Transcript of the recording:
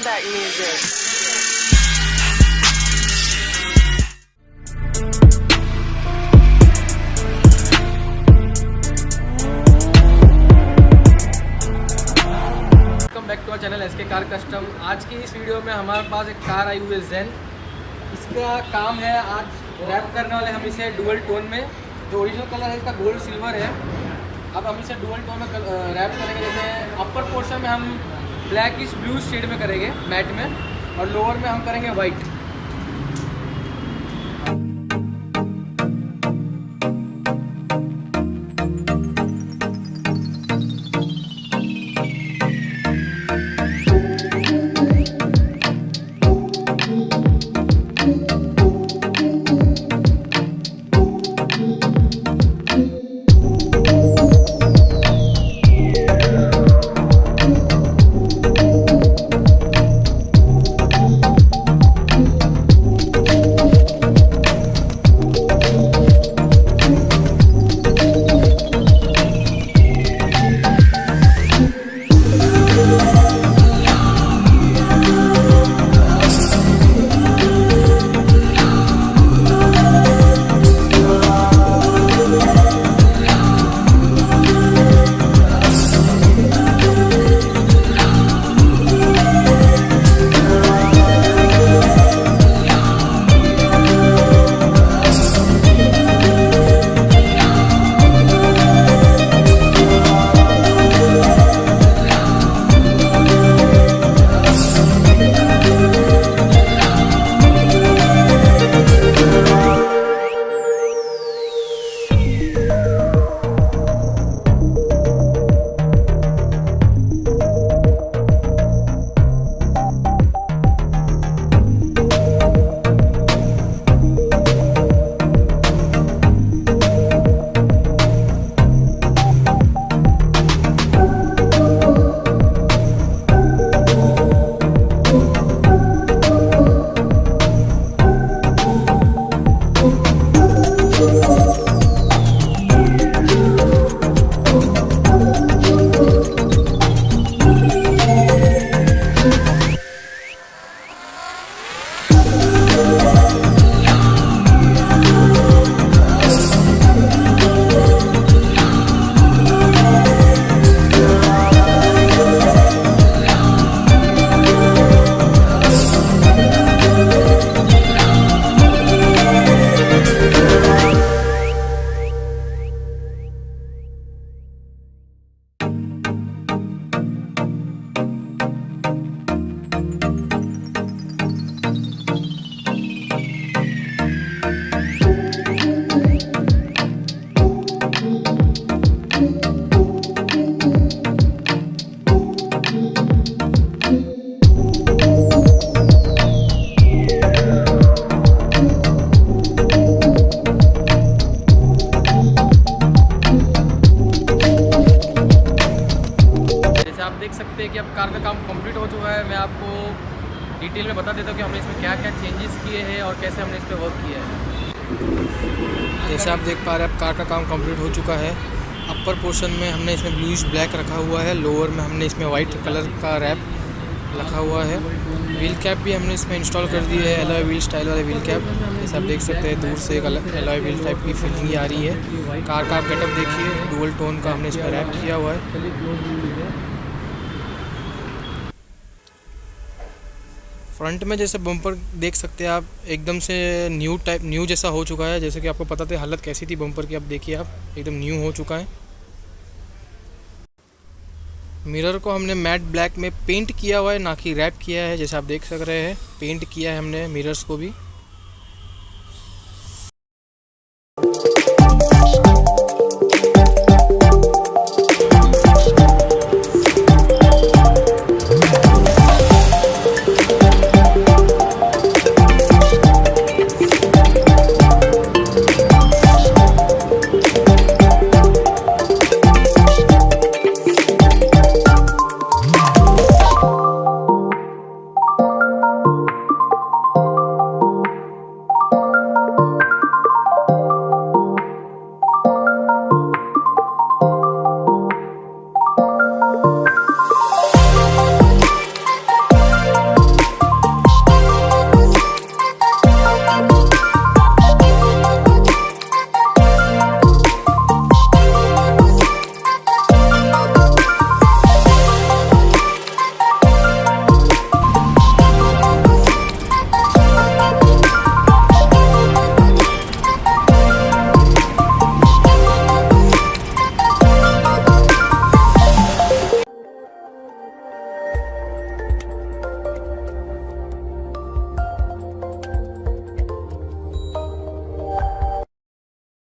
back music. Welcome back to our channel SK car custom. आज की इस video में हमारे पास एक कार आई हुई है जेन। इसका काम है, आज रैप करने वाले हम इसे डुअल टोन में। जो ओरिजिनल कलर है इसका गोल्ड सिल्वर है। अब हम इसे डुअल टोन में रैप करेंगे। जैसे अपर पोर्शन में हम ब्लैकिश ब्लू शेड में करेंगे मैट में, और लोअर में हम करेंगे वाइट। देख सकते हैं कि अब कार का काम कंप्लीट हो चुका है। मैं आपको डिटेल में बता देता हूँ कि हमने इसमें क्या क्या चेंजेस किए हैं और कैसे हमने इस पर वर्क किया है। जैसे आप देख पा रहे हैं, अब कार का काम कंप्लीट हो चुका है। अपर पोर्शन में हमने इसमें ब्लूइश ब्लैक रखा हुआ है, लोअर में हमने इसमें वाइट कलर का रैप रखा हुआ है। व्हील कैप भी हमने इसमें इंस्टॉल कर दी है, एलॉय व्हील स्टाइल वाले व्हील कैप। जैसे आप देख सकते हैं, दूर से एक एलॉय व्हील टाइप की फीलिंग आ रही है। कार का गेटअप देखिए, डुअल टोन का हमने इसमें रैप किया हुआ है। फ्रंट में जैसे बम्पर देख सकते हैं आप, एकदम से न्यू जैसा हो चुका है। जैसे कि आपको पता था हालत कैसी थी बम्पर की, अब देखिए आप, एकदम न्यू हो चुका है। मिरर को हमने मैट ब्लैक में पेंट किया हुआ है, ना कि रैप किया है। जैसे आप देख सक रहे हैं, पेंट किया है हमने मिरर्स को भी।